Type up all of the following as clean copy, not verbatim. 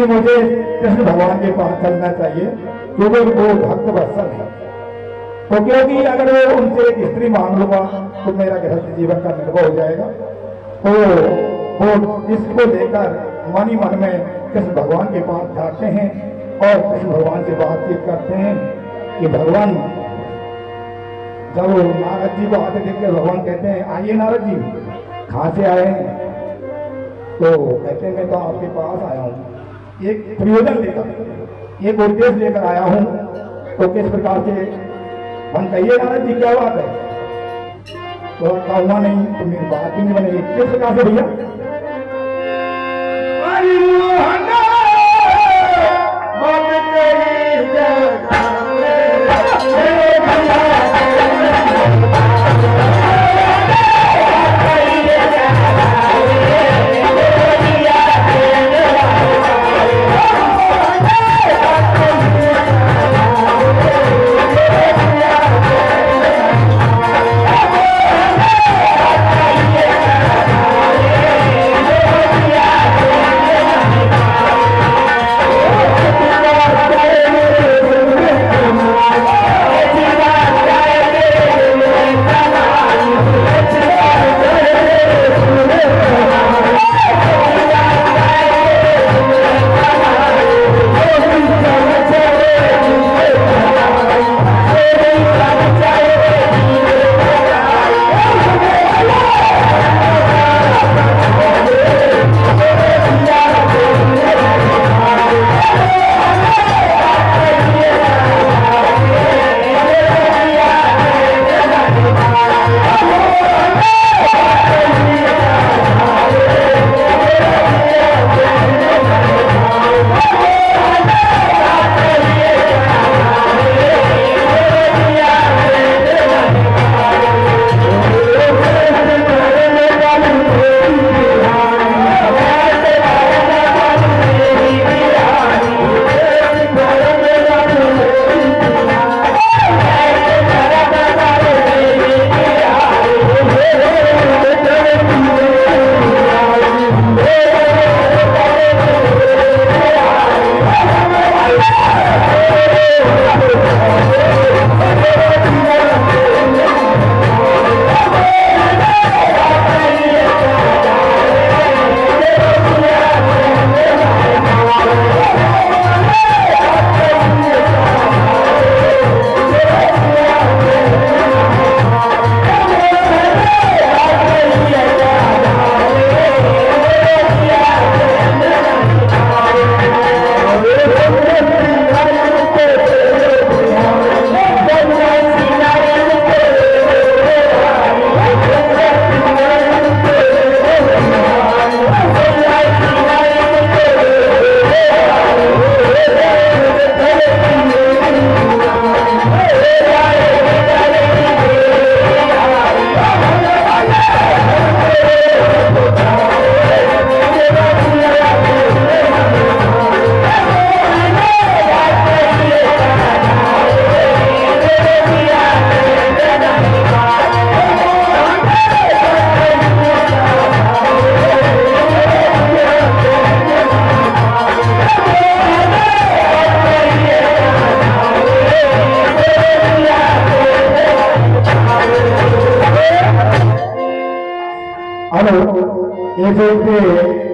कि मुझे कृष्ण भगवान के पास चलना चाहिए क्योंकि वो भक्त वत्सल है। तो क्योंकि अगर वो उनसे एक स्त्री मांग लूंगा तो मेरा गृहस्थ जीवन का निर्भर हो जाएगा। तो वो इसको लेकर मन ही मन में कृष्ण भगवान के पास जाते हैं और कृष्ण भगवान से बातचीत करते हैं कि भगवान, जब नारद जी को आते देख कर भगवान कहते हैं आइए नारद जी, कहाँ से आए हैं? तो कहते हैं मैं तो आपके पास आया हूँ एक प्रयोजन लेकर, एक उद्देश्य लेकर आया हूँ। तो किस प्रकार से? मन कहिए नारद जी क्या बात है? तो कहूँगा नहीं तो मेरी बात भी नहीं बनेगी। किस प्रकार से भैया?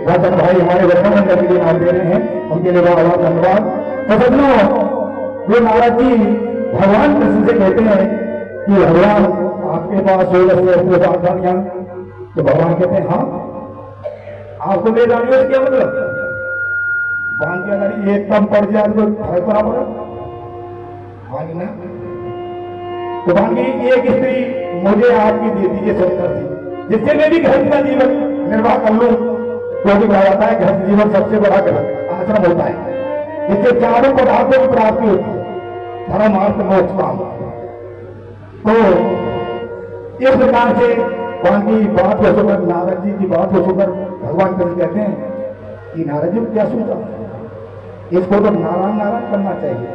राजन भाई हमारे वचन मंडल के लिए नाम दे रहे हैं, उनके लिए बहुत बहुत धन्यवाद। तो सज्जनों, जो नारद जी भगवान कृष्ण से कहते हैं कि भगवान आपके पास 16 सावधानियां, तो भगवान कहते हैं हाँ आपको ले जानी है। क्या मतलब? भगवान के अगर एकदम पड़ जाए तो फर्क पड़ा पड़ा ना। तो भगवान की एक स्त्री मुझे आपकी दे दीजिए सुंदर थी, जिससे मैं भी घर का जीवन निर्वाह कर लूं, क्योंकि कहा जाता है घर जीवन सबसे बड़ा आश्रम होता है, जिससे चारों पदार्थों की प्राप्ति होती है, धर्म अर्थ मोक्ष काम। तो इस प्रकार से भगवान की बात को सुनकर, नारद जी की बात को सुनकर भगवान कृष्ण कहते हैं कि नारद जी क्या सोचा, इसको तो नारायण नारायण करना चाहिए,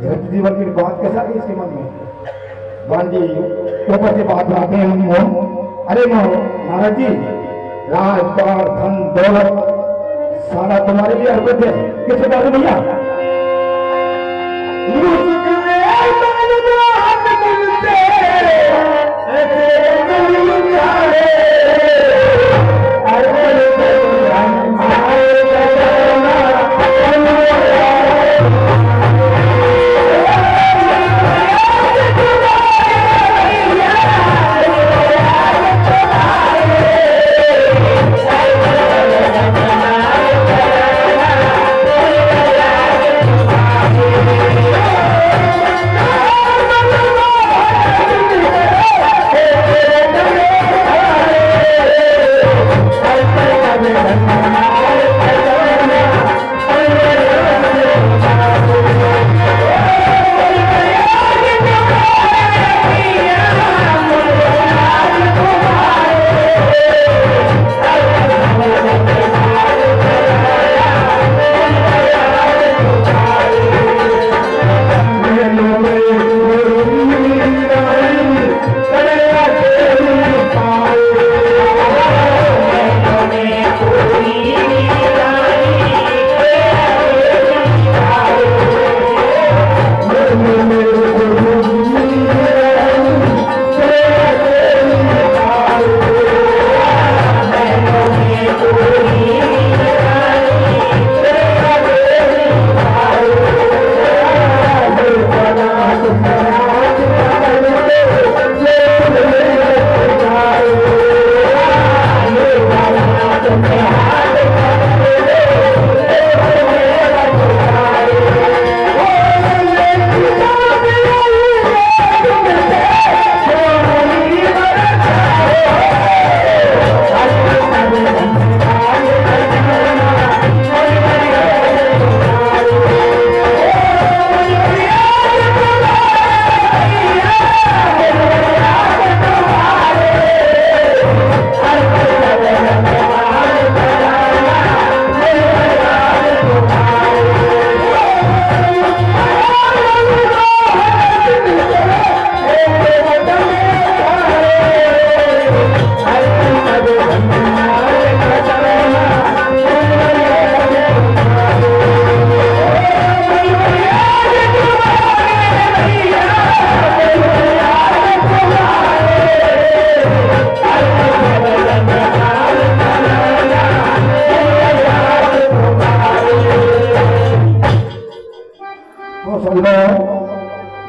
गृहस्थ जीवन की बात कैसा है इसके मन में। भगवान जी ऊपर से बात लाते हैं, अरे नारद जी, राजपाट धन दौलत सारा तुम्हारे लिए अर्पित है। किस प्रकार से भैया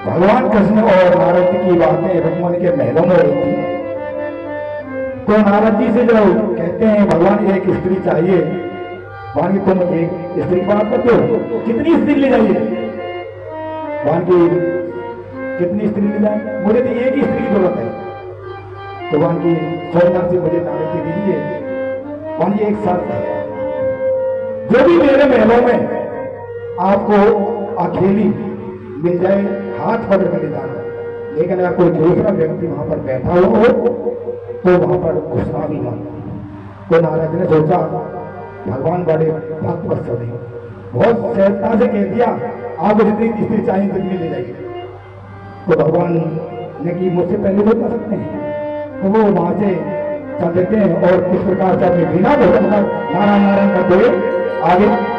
भगवान कृष्ण और नारद जी की बातें रुक्मणी के महलों में रही थी। तो नारद जी से जब कहते हैं भगवान एक स्त्री चाहिए, भगवान की तुम एक स्त्री की बात करते हो, कितनी स्त्री ले जाइए? भगवान की कितनी स्त्री ले जाए? मुझे तो एक ही स्त्री की जरूरत है। तो भगवान की सौंदर्य से मुझे नारद जी दीजिए। भगवान की एक शर्त है, जो भी मेरे महलों में आपको अकेली मिल जाए हाथ पकड़ कर ले जाना, लेकिन अगर कोई दूसरा व्यक्ति वहां पर बैठा हो तो वहां पर घुसना भी मत। तो नारद ने सोचा भगवान बड़े भक्त वत्सल हैं, बहुत सहजता से कह दिया आपको जितनी स्त्री चाहिए जितनी ले जाइए। तो भगवान ने कि मुझसे पहले तो कर सकते हैं, तो वो वहां से चल देते हैं और किस प्रकार से अपने बिना भोजन का नारायण नारायण करते हुए आगे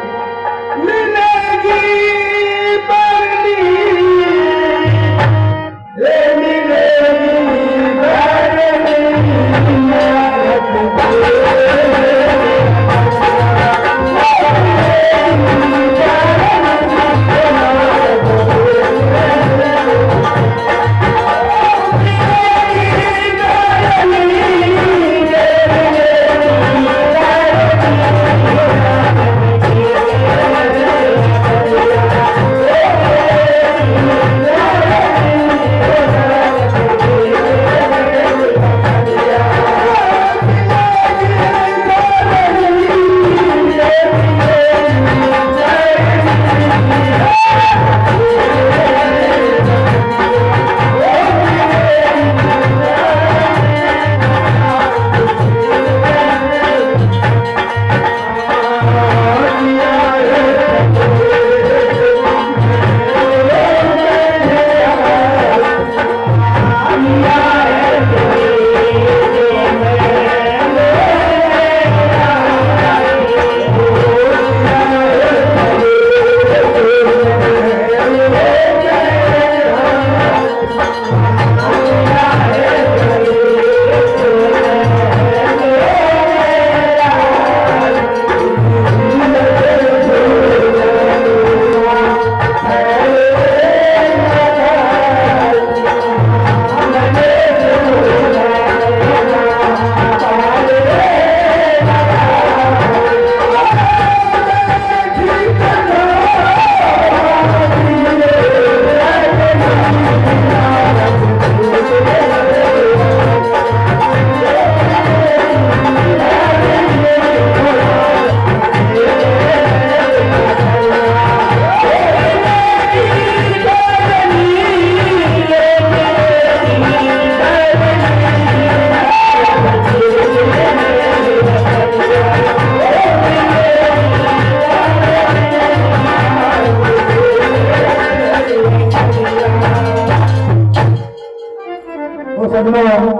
सजनों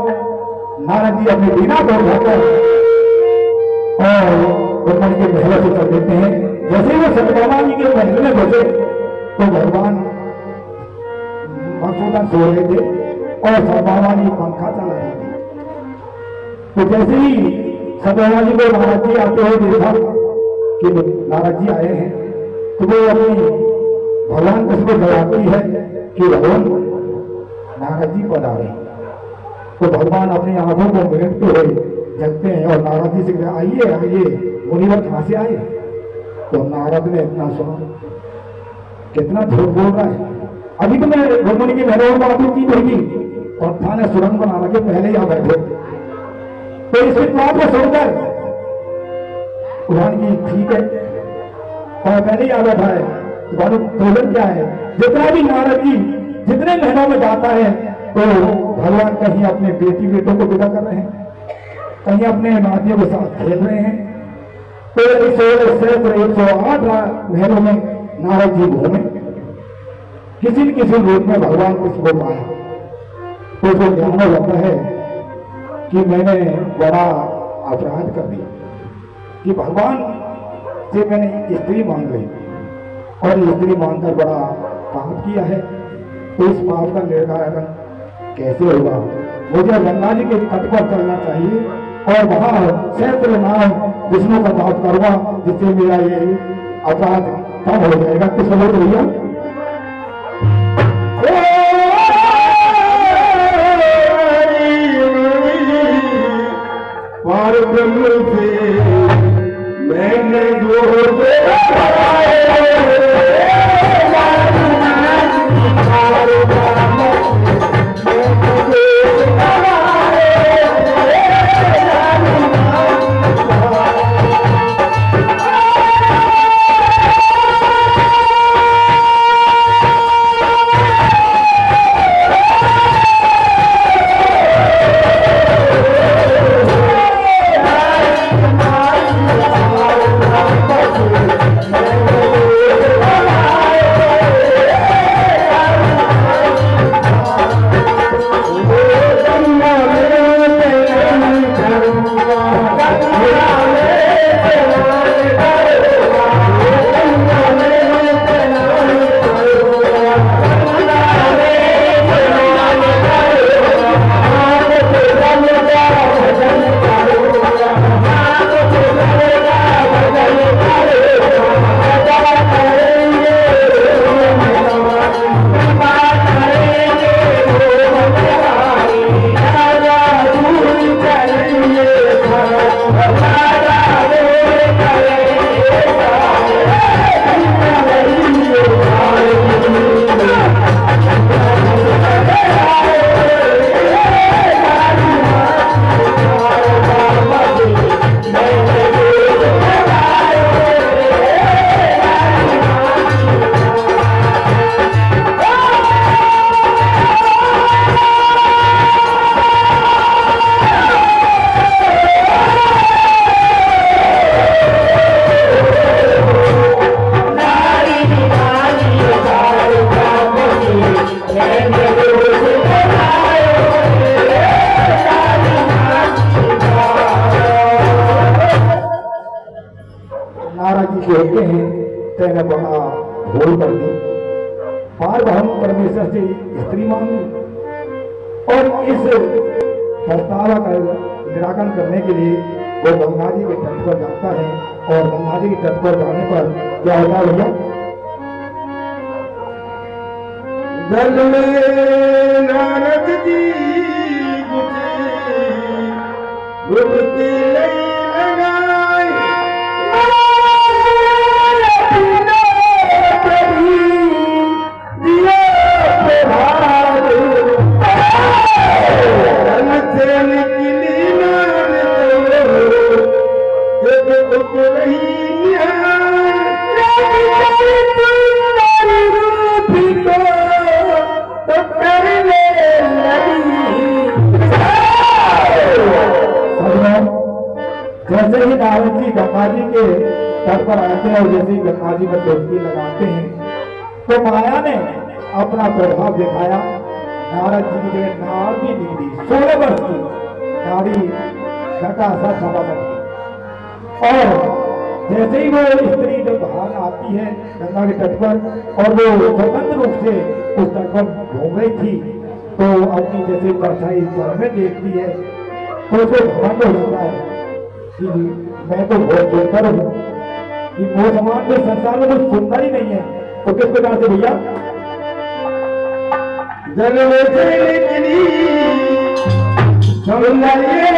नारद जी अपनी वीणा को उठाकर और रुक्मणी के महल से चल देते हैं। जैसे वो सत्यभामा जी के महल में घुसे तो भगवान मधुसूदन सो रहे थे और सत्यभामा जी पंखा चला रहे थे। तो जैसे ही सत्यभामा जी को नारद जी आते हुए देखा कि नारद जी आए हैं तो वो अपनी भगवान कृष्ण को डराती है कि भगवान नारद जी पधारे। तो भगवान अपनी आंखों को मेटते हुए जगते हैं और नारद जी से कहते आइए आइए, मुनिवर कहां से आए? तो नारद ने इतना सुना, कितना झूठ बोल रहा है, अभी तो मैं रुक्मणी की महलों में बात की होगी और थाने सुरंग बना के पहले ही आ बैठे। तो इस बात को सुनकर उन्होंने की ठीक है और पहले ही आ बैठा है, तुम्हारा प्रयोजन क्या है? जितना भी नारद जी जितने महलों में जाता है तो भगवान कहीं अपने बेटी बेटों को विदा कर रहे हैं, कहीं अपने नातियों के साथ खेल रहे हैं। तो 108 महलों में नारद जी घूमे, किसी न किसी रूप में भगवान कृष्ण को पाया। तो उसको ध्यान लगता है कि मैंने बड़ा अपराध कर दिया कि भगवान से मैंने स्त्री मांग ली और स्त्री मांगकर बड़ा पाप किया है। तो इस पाप का निराकरण कैसे होगा? मुझे गंगा जी के तट पर चलना चाहिए और वहां सहस्त्र नाम विष्णु का जाप करूंगा, जिससे मेरा ये अपराध कम हो जाएगा। किस बोल भैया पार ब्रह्म से मैंने जो कहते हैं तेने बड़ा भूल कर दी, बार बार परमेश्वर से स्त्री मांगी और इस प्रस्ताव का निराकरण करने के लिए वो गंगा जी के तट पर जाता है। और गंगा जी के तट पर जाने पर क्या होता भैया? जल में नारद जी डुबकी लगाई जैसे ही नारद जी गंगा जी के तट पर आते हैं और जैसे ही गंगा जी में डुबकी लगाते हैं तो माया ने अपना प्रभाव दिखाया नारद जी की जगह नारदी निकली 16 वर्ष की नारी घटा सा सभा करती। और जैसे ही वो स्त्री जब बाहर आती है गंगा के तट पर और वो स्वतंत्र रूप से उस तट पर घूम रही थी, तो अपनी जैसे परछाई जल में देखती है तो उसे घमंड हो जाता है कि मैं तो बहुत सुंदर हूँ, कि वो समान में संसार में कुछ सुंदर ही नहीं है। तो किस प्रकार से भैया जल में से निकली सौंदर्य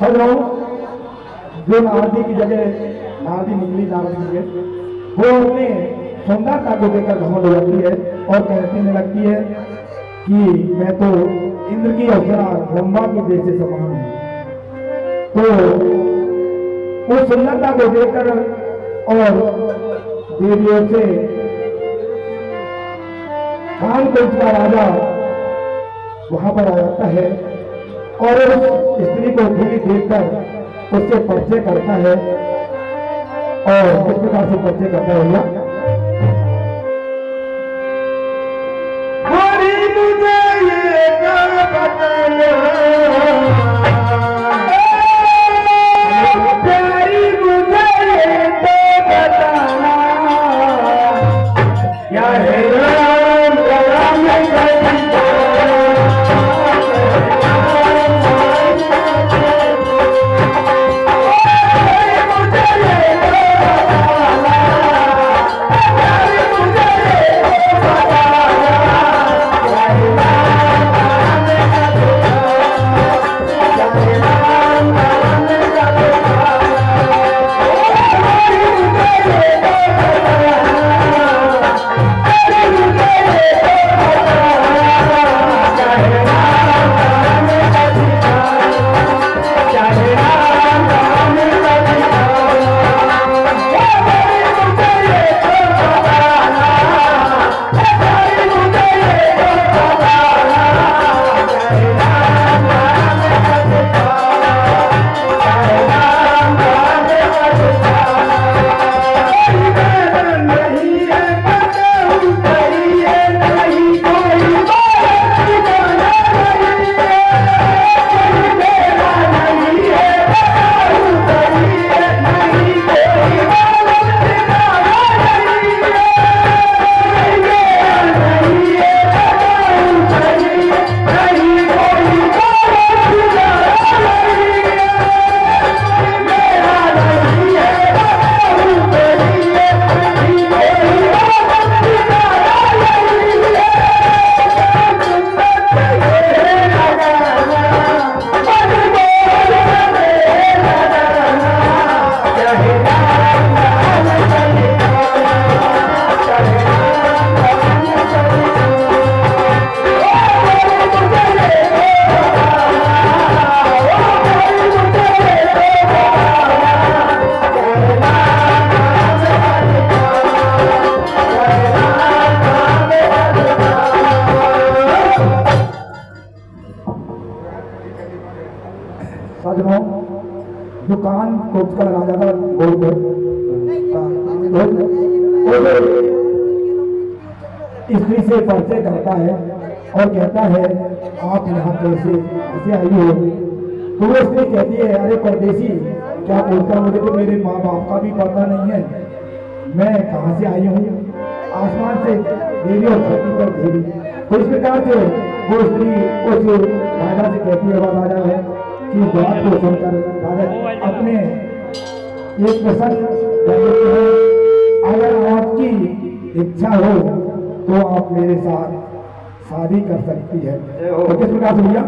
समझ रहा हूँ। जो नारदी की जगह नारदी निकली नारदी की जगह वो अपने सुंदरता को देखकर घमंड हो जाती है और कहने लगती है कि मैं तो इंद्र की अप्सरा ब्रह्मा के जैसे समान हूँ। तो उस सुंदरता को देखकर और देवियों से कानकुंज का राजा वहां पर आ जाता है और उस स्त्री को खिली देखकर उससे परिचय करता है। और किस प्रकार से परिचय करता है भैया? कान कोच का राजा था स्त्री से परिचय करता है और कहता है आप यहाँ कैसे आई हो। तो वो स्त्री कहती है अरे परदेसी क्या बोलता, मुझे तो मेरे माँ बाप का भी पता नहीं है, मैं कहाँ से आई हूँ, आसमान से देवी और धरती पर देवी। तो इस प्रकार से वो स्त्री उस राजा से कहती है, वह राजा है कि बात को सुनकर राजा अपने एक प्रसंग कहते हैं अगर आपकी इच्छा हो तो आप मेरे साथ शादी कर सकती है। तो किस प्रकार से भैया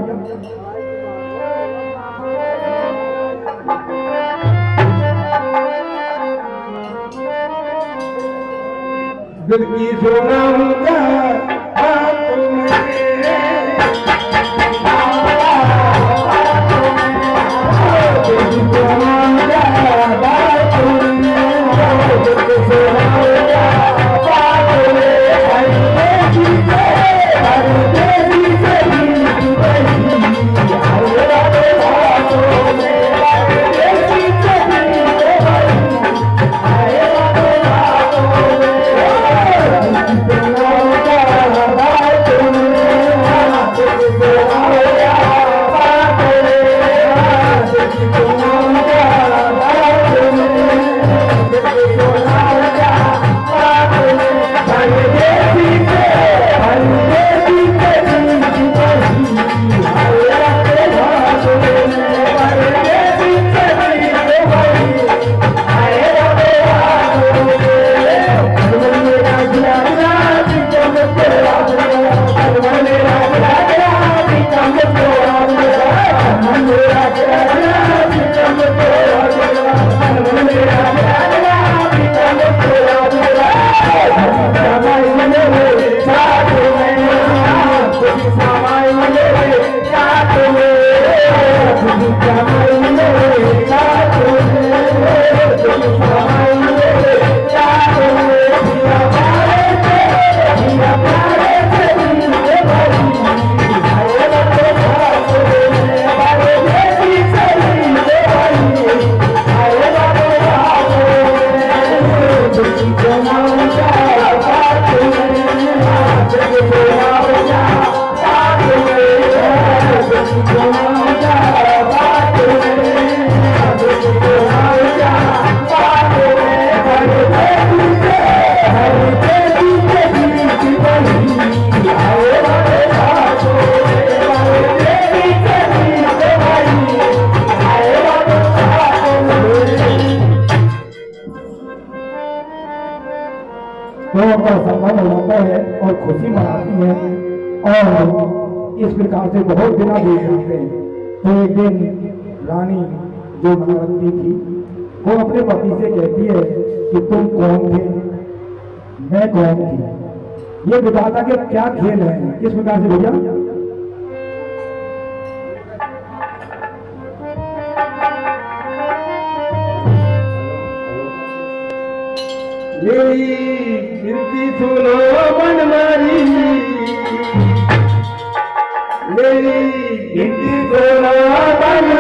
दिल की सोना उनका संभव हो जाता है और खुशी मनाती है और इस प्रकार से बहुत दिना बीत जाते हैं। तो एक दिन रानी जो महारती थी वो अपने पति से कहती है कि तुम कौन थे, मैं कौन थी, ये विधाता के क्या खेल है। किस प्रकार से भैया मेरी गिनती सुनो बनवारी, मेरी गिनती सुनो बनवारी,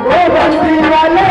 वो बंसी वाले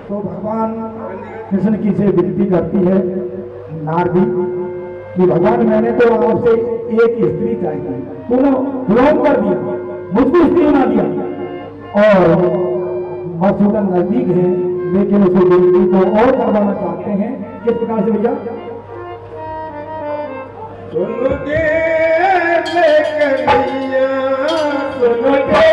तो भगवान कृष्ण की से विनती करती है नारदी कि भगवान मैंने तो आपसे एक स्त्री चाहिए, तूने विरोध कर दिया, मुझको स्त्री बना दिया और मधुसूदन नजदीक है लेकिन उस विनती को और करवाना चाहते हैं। किस प्रकार से भैया? सुन के कन्हैया सुन के